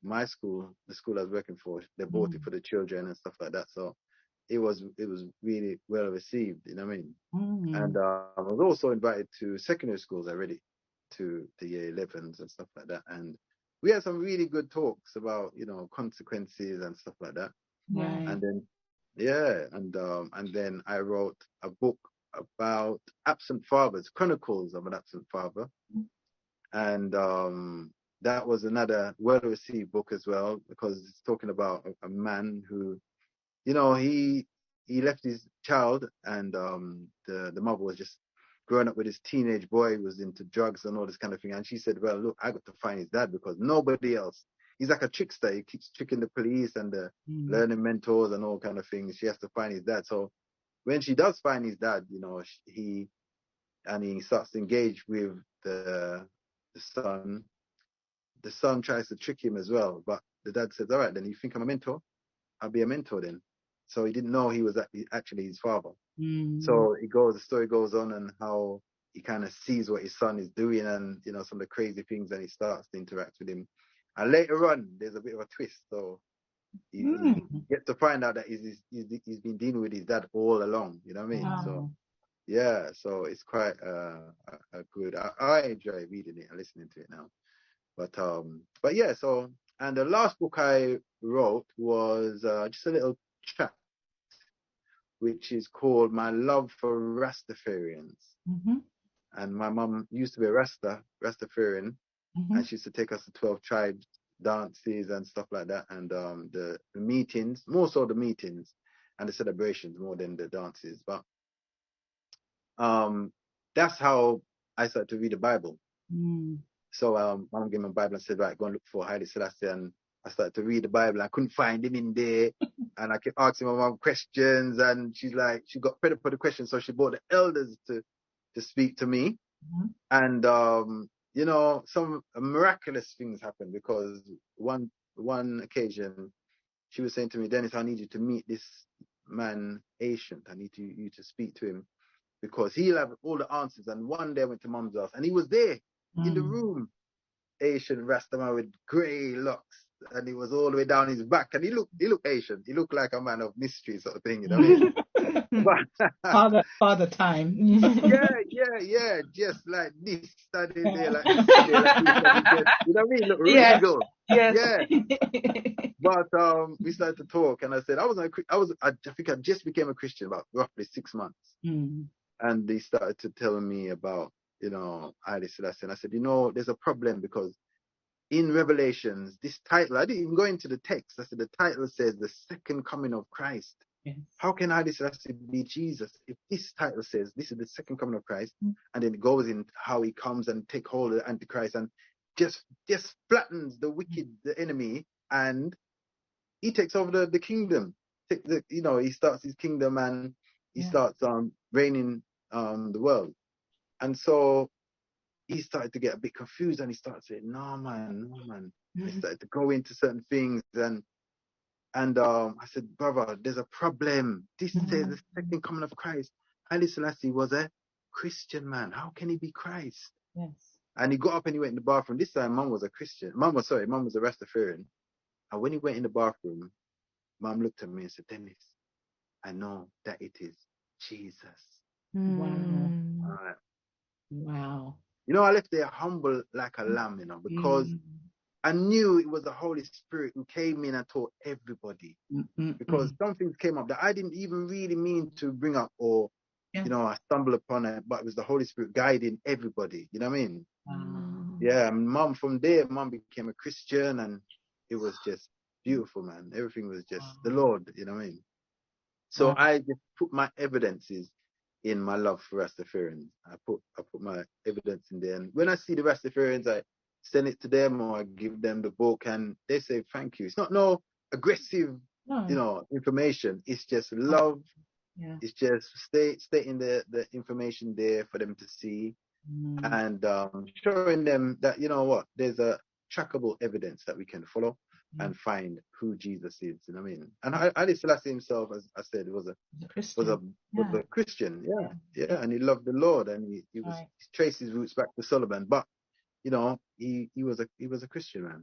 my school, the school I was working for, they bought it for the children and stuff like that. So it was really well received. You know what I mean? And I was also invited to secondary schools. I read it to the year 11s and stuff like that. And we had some really good talks about consequences and stuff like that. Right. And then and then I wrote a book about absent fathers, Chronicles of an Absent Father. And that was another well-received book as well, because it's talking about a man who, he left his child, and the mother was just growing up with his teenage boy who was into drugs and all this kind of thing. And she said, well, look, I got to find his dad, because nobody else. He's like a trickster. He keeps tricking the police and the learning mentors and all kind of things. She has to find his dad. So when she does find his dad, he starts to engage with the son. The son tries to trick him as well, but the dad says, all right, then you think I'm a mentor? I'll be a mentor then. So he didn't know he was actually his father. So the story goes on, and how he kind of sees what his son is doing, and some of the crazy things, and he starts to interact with him. And later on, there's a bit of a twist. So you get to find out that he's been dealing with his dad all along. You know what I mean? Wow. So so it's quite a good. I enjoy reading it and listening to it now. But yeah. So, and the last book I wrote was just a little chat, which is called My Love for Rastafarians. And my mum used to be a Rastafarian, and she used to take us to 12 tribes dances and stuff like that, and the meetings, more so the meetings and the celebrations more than the dances. But that's how I started to read the Bible. So mum gave me a Bible and said, right, go and look for Haile Selassie. And I started to read the Bible. I couldn't find him in there. And I kept asking my mum questions, and she's like, she got credit for the questions. So she brought the elders to speak to me. And some miraculous things happened, because one occasion she was saying to me, Dennis, I need you to meet this man, Ancient. I need you to speak to him, because he'll have all the answers. And one day I went to mum's house, and he was there in the room, Asian Rastaman with grey locks, and he was all the way down his back, and he looked Asian. He looked like a man of mystery, sort of thing, you know what I mean? Father time. yeah, just like this, standing there like this, and just, you know what I mean? Look, really good. Yes. Yeah. But we started to talk, and I said I think I just became a Christian about roughly 6 months, and they started to tell me about Haile Selassie, and I said, there's a problem because in Revelations, this title, I didn't even go into the text. I said the title says the second coming of Christ. Yes. How can Haile Selassie be Jesus if this title says this is the second coming of Christ, and then it goes in how he comes and take hold of the Antichrist and just flattens the wicked, the enemy, and he takes over the kingdom. He starts his kingdom and he starts reigning the world. And so he started to get a bit confused, and he started saying, no man. He started to go into certain things, and I said, brother, there's a problem. This says the second coming of Christ. Haile Selassie was a Christian man. How can he be Christ? Yes. And he got up and he went in the bathroom. This time mum was a Christian. Mum was a Rastafarian. And when he went in the bathroom, Mum looked at me and said, Dennis, I know that it is Jesus. Wow. Right. Wow. I left there humble like a lamb, because I knew it was the Holy Spirit who came in and taught everybody. Because some things came up that I didn't even really mean to bring up, or, I stumbled upon it, but it was the Holy Spirit guiding everybody. You know what I mean? Yeah, and Mum became a Christian, and it was just beautiful, man. Everything was just the Lord, you know what I mean? So I just put my evidences in my love for Rastafarians. I put my evidence in there, and when I see the Rastafarians, I send it to them or I give them the book, and they say thank you. It's not no aggressive, information. It's just love. Yeah. It's just stating the information there for them to see, and showing them that there's a trackable evidence that we can follow and find who Jesus is. You know what I mean? And Haile Selassie himself, as I said, was a Christian. Yeah, and he loved the Lord, and he traced his roots back to Solomon, but he was a Christian man.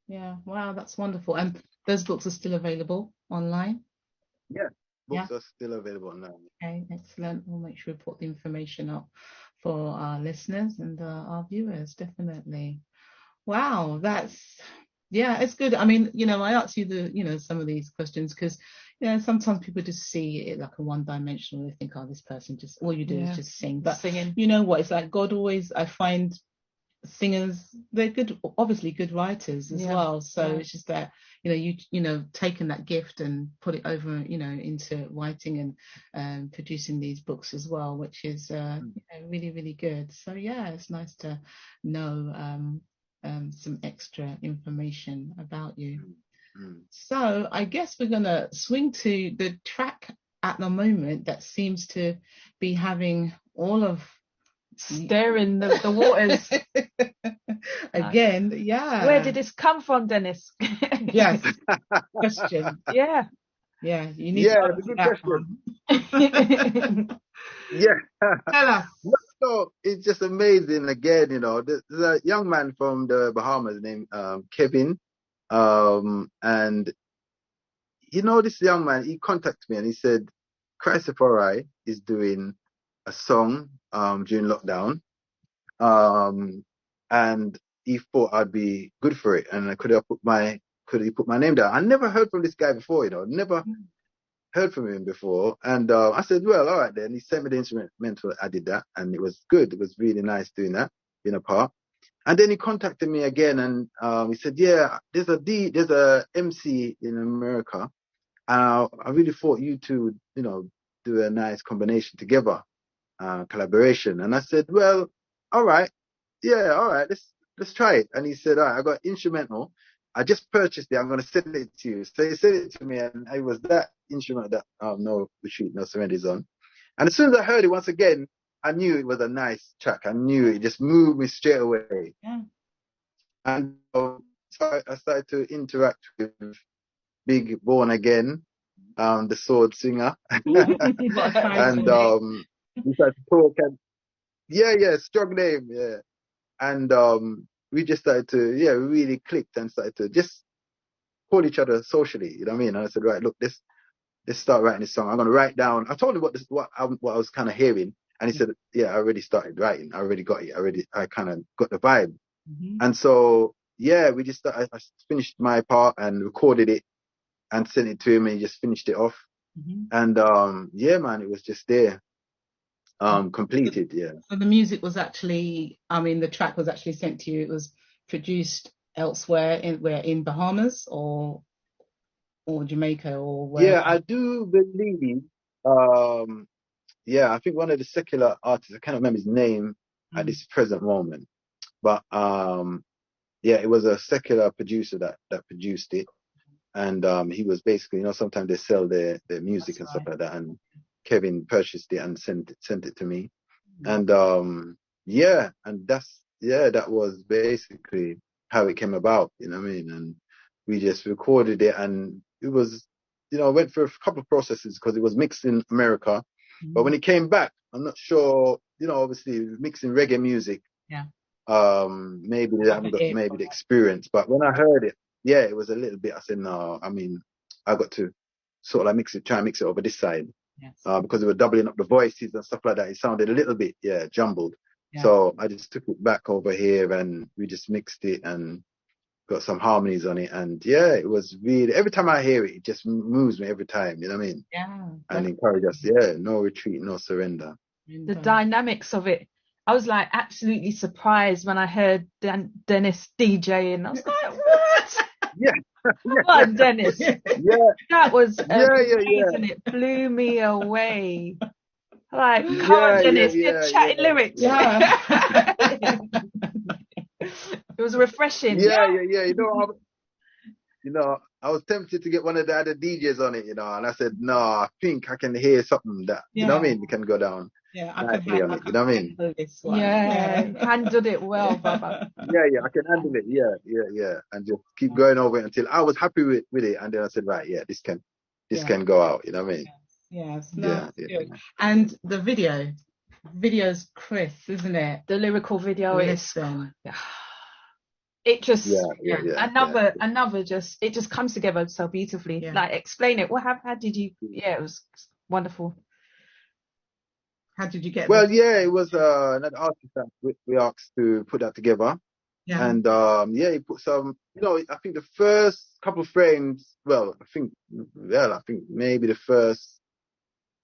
Yeah. Wow, that's wonderful. And those books are still available online? Yeah, books are still available online. Okay, excellent. We'll make sure we put the information up for our listeners and our viewers, definitely. Wow, it's good. I mean, I ask you some of these questions because, sometimes people just see it like a one-dimensional. They think, this person all you do is just sing. But singing. You know what? It's like God always, I find singers, they're good, obviously good writers as well. So it's just that, taking that gift and put it over, into writing and producing these books as well, which is really, really good. So it's nice to know some extra information about you. So I guess we're gonna swing to the track at the moment that seems to be having all of stirring the waters again. Where did this come from, Dennis? Yes. Question. Yeah, you need to answer that one. Tell us. So it's just amazing. Again, there's a young man from the Bahamas named Kevin, and this young man, he contacted me and he said Christopher is doing a song during lockdown, and he thought I'd be good for it, and could he put my name down? I never heard from this guy before, never heard from him before, and I said, well, all right then. He sent me the instrumental. I did that, and it was good. It was really nice doing that, being a part. And then he contacted me again, and he said, yeah, there's a MC in America, and I really thought you two would, do a nice combination together, collaboration. And I said, well, all right, let's try it. And he said, all right, I got instrumental. I just purchased it. I'm going to send it to you. So he sent it to me, and it was that instrument that No Retreat, No Surrender is on. And as soon as I heard it once again, I knew it was a nice track. I knew it just moved me straight away. Yeah. And so I started to interact with Big Born Again, the sword singer. And we started to talk. And strong name, yeah. And we just started to, we really clicked and started to just call each other socially, you know what I mean? And I said, right, look, let's let's start writing this song. I'm gonna write down. I told him what I was kind of hearing, and he said, yeah, I already started writing. I already got it. I kind of got the vibe. And so yeah, we just I finished my part and recorded it and sent it to him, and he just finished it off. And yeah, man, it was just there. Completed, yeah. So the music was actually, I mean, the track was actually sent to you. It was produced elsewhere, in Bahamas or Jamaica or where? Yeah, I do believe. Yeah, I think one of the secular artists. I can't remember his name at this present moment, but yeah, it was a secular producer that produced it, and he was basically, sometimes they sell their music and stuff like that, and Kevin purchased it and sent it to me. And yeah, and that was basically how it came about, you know what I mean? And we just recorded it, and it was, went through a couple of processes because it was mixed in America. But when it came back, I'm not sure, obviously mixing reggae music. Yeah. Maybe they haven't got maybe the experience. But when I heard it, yeah, it was a little bit, I said, no, I mean, I got to sort of like try and mix it over this side. Yes. Because they were doubling up the voices and stuff like that. It sounded a little bit, jumbled. Yeah. So I just took it back over here and we just mixed it and got some harmonies on it. And yeah, it was really, every time I hear it, it just moves me every time, you know what I mean? Yeah. And encourage us, yeah, no retreat, no surrender. The dynamics of it. I was like absolutely surprised when I heard Dennis DJ, and I was like, what? Yeah. Come on, Dennis. Yeah. That was amazing. Yeah. It blew me away. Like, come on, Dennis, you're chatting lyrics. Yeah. It was refreshing. Yeah. I was tempted to get one of the other DJs on it, and I said, no, I think I can hear something that, you know what I mean? It can go down. Yeah, nicely on it, you know what I mean? This one. Yeah, handled it well, Baba. Yeah, I can handle it. Yeah. And just keep going over it until I was happy with it. And then I said, right, yeah, this can go out, you know what I mean? Yes. No, good. And the video's crisp, isn't it? The lyrical video is. It just another just it just comes together so beautifully. Yeah. Like, explain it. How did you? Yeah, it was wonderful. How did you get? Well, yeah, it was another artist that we asked to put that together. Yeah. And he put some. I think the first couple of frames. Well, I think maybe the first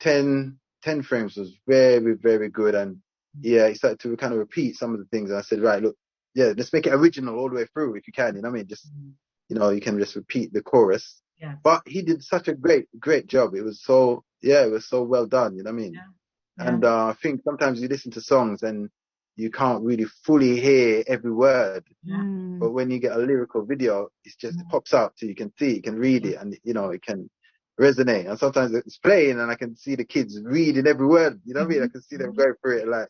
10 frames was very, very good. And yeah, he started to kind of repeat some of the things. And I said, right, look. Yeah, let's make it original all the way through if you can, you know what I mean? Just, you can just repeat the chorus. Yeah. But he did such a great job. It was so well done, you know what I mean? Yeah. And I think sometimes you listen to songs and you can't really fully hear every word. Yeah. But when you get a lyrical video, it's just, it pops out so you can see, you can read it, and, it can resonate. And sometimes it's playing and I can see the kids reading every word, you know what I mean? I can see them going through it, like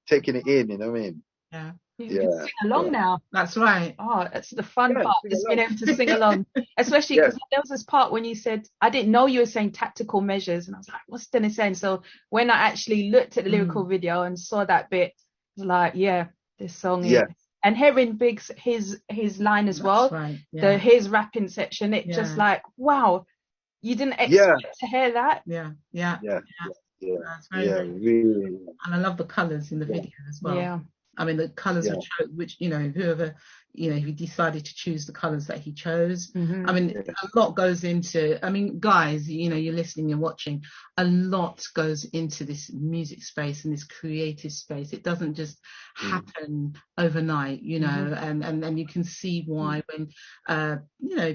taking it in, you know what I mean? Yeah. You can sing along now. That's right. Oh, that's the fun part, just being able to sing along. Especially because there was this part when you said, I didn't know you were saying tactical measures. And I was like, what's Dennis saying? So when I actually looked at the lyrical video and saw that bit, I was like, yeah, this song is. And hearing Biggs, his line as well, right. Yeah. His rapping section, it just like, wow, you didn't expect to hear that. Yeah. That's very really. And I love the colours in the video as well. Yeah. I mean, the colours which, whoever, he decided to choose the colours that he chose. Mm-hmm. I mean, a lot goes into, guys, you're listening, you're watching, a lot goes into this music space and this creative space. It doesn't just happen overnight, and you can see why when,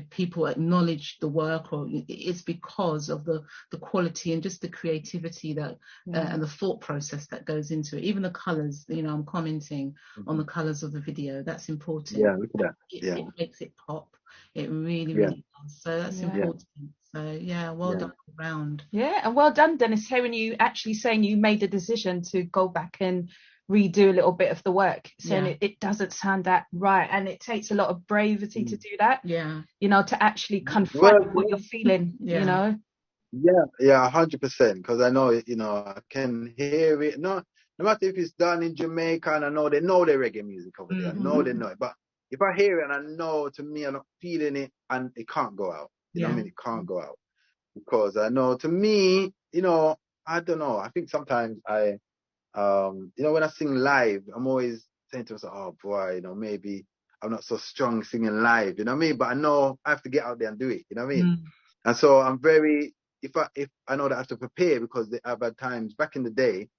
people acknowledge the work, or it's because of the quality and just the creativity that and the thought process that goes into it. Even the colours, I'm commenting on the colours of the video. That's important. Yeah, look at that. It makes it pop. It really does. So that's important. So well done all round. Yeah, and well done, Dennis. Hearing you actually saying you made the decision to go back and redo a little bit of the work, saying it doesn't sound that right, and it takes a lot of bravery to do that. Yeah, to actually confront what you're feeling. Yeah, 100%. Because I know, I can hear it. No matter if it's done in Jamaica, and I know they know their reggae music over there. I know they know it. But if I hear it and I know, to me, I'm not feeling it, and it can't go out. You know what I mean? It can't go out. because I know, to me, I don't know. I think sometimes when I sing live, I'm always saying to myself, oh boy, maybe I'm not so strong singing live, you know what I mean? But I know I have to get out there and do it, you know what I mean? And so I'm very, if I know that I have to prepare, because I've had times back in the day,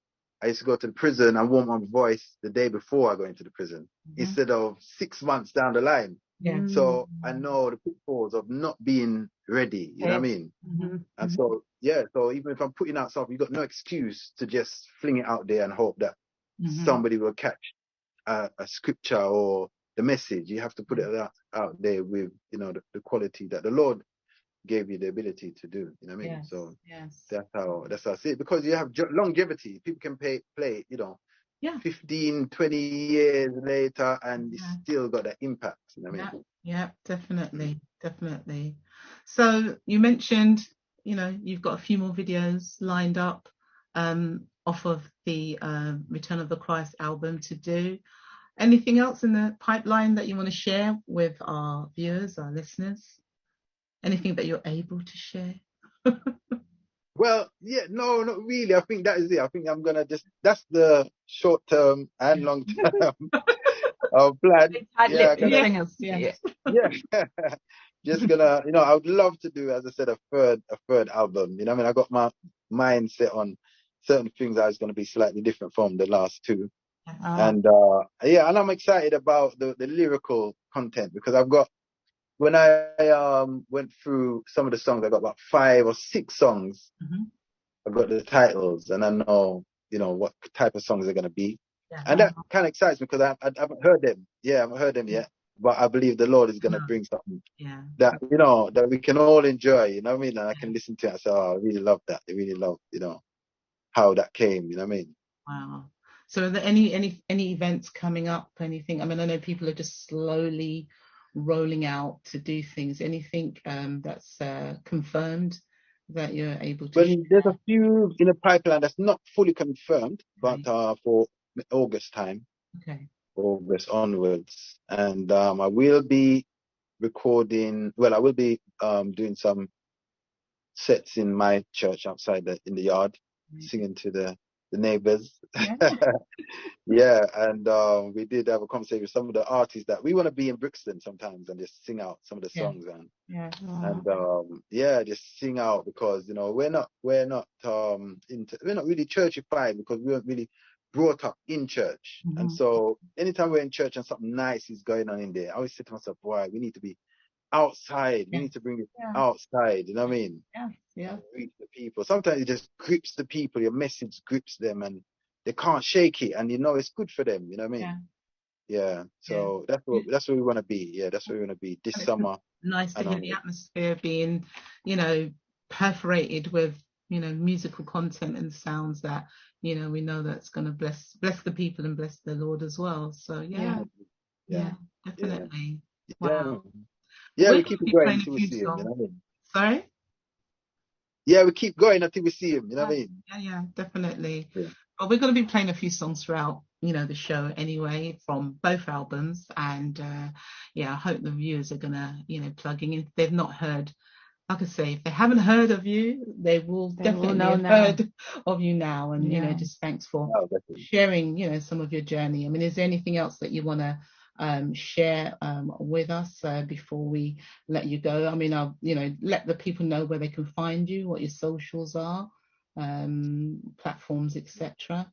I used to go to the prison and warm my voice the day before I go into the prison, instead of 6 months down the line. Yeah. So I know the pitfalls of not being ready, you know what I mean? And so, so even if I'm putting out something, you've got no excuse to just fling it out there and hope that somebody will catch a scripture or the message. You have to put it out there with, the quality that the Lord gave you the ability to do, you know what I mean? Yes, so yes. that's how I see it, because you have longevity. People can play 15, 20 years later, and it's still got that impact, you know what I mean? Yeah, definitely. So you mentioned, you've got a few more videos lined up off of the Return of the Christ album to do. Anything else in the pipeline that you want to share with our viewers, our listeners? Anything that you're able to share? Well, no, not really. I think that is it. I think I'm gonna that's the short term and long term plan. Just gonna, I would love to do, as I said, a third album. You know what I mean? I got my mind set on certain things that is going to be slightly different from the last two. And and I'm excited about the lyrical content, because when I went through some of the songs, I got about 5 or 6 songs. I've got the titles, and I know, what type of songs they're going to be. And that kind of excites me, because I haven't heard them. I haven't heard them yet. But I believe the Lord is going to bring something that, that we can all enjoy, you know what I mean? And I can listen to it and say, oh, I really love that. I really love, how that came, you know what I mean? Wow. So are there any events coming up, anything? I mean, I know people are just slowly rolling out to do things. Anything that's confirmed that you're able to share? There's a few in the pipeline that's not fully confirmed, but for August time. Okay. August onwards. And I will be recording, I will be doing some sets in my church outside in the yard, singing to the neighbors. And we did have a conversation with some of the artists that we want to be in Brixton sometimes and just sing out some of the songs and just sing out, because we're not really churchified, because we weren't really brought up in church. And so anytime we're in church and something nice is going on in there, I always say to myself, boy, we need to be outside. We need to bring it outside, you know what I mean? Reach the people. Sometimes it just grips the people, your message grips them, and they can't shake it, and it's good for them, you know what I mean? So that's where we want to be. That's where we want to be this summer. Nice to hear the atmosphere being, perforated with, musical content and sounds that, we know that's going to bless the people and bless the Lord as well. So definitely. Wow. We keep it going until we see him, you know what I mean? Sorry? Yeah, we keep going until we see him, you know what I mean? Yeah, definitely. Well, we're going to be playing a few songs throughout, the show anyway, from both albums. And I hope the viewers are going to, plugging in. If they've not heard, like I say, if they haven't heard of you, they will definitely have heard of you now. And, just thanks for sharing, some of your journey. I mean, is there anything else that you want to share with us before we let you go? I mean, I'll let the people know where they can find you, what your socials are, platforms, etc.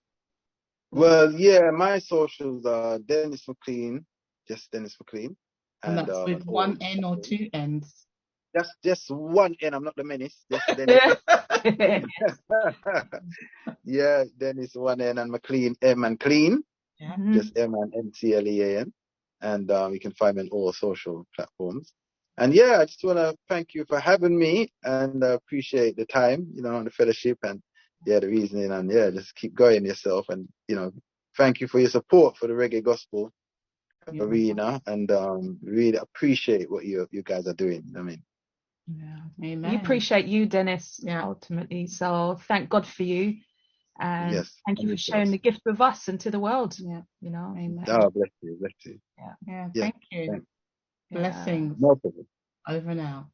Well, my socials are Denis Mclean, just Denis Mclean, and that's with one N or two N's. That's just one N. I'm not the menace. Just Dennis. Dennis one N, and McLean M and Clean. Just M and MCLEAN. And you can find me on all social platforms. And I just want to thank you for having me, and appreciate the time, and the fellowship, and the reasoning, and just keep going yourself. And thank you for your support for the reggae gospel arena, and really appreciate what you guys are doing. I mean, amen. We appreciate you, Dennis, ultimately. So thank God for you. And thank you for sharing the gift with us and to the world. Amen. Oh, bless you. Thank you. Blessings. No problem. Over now.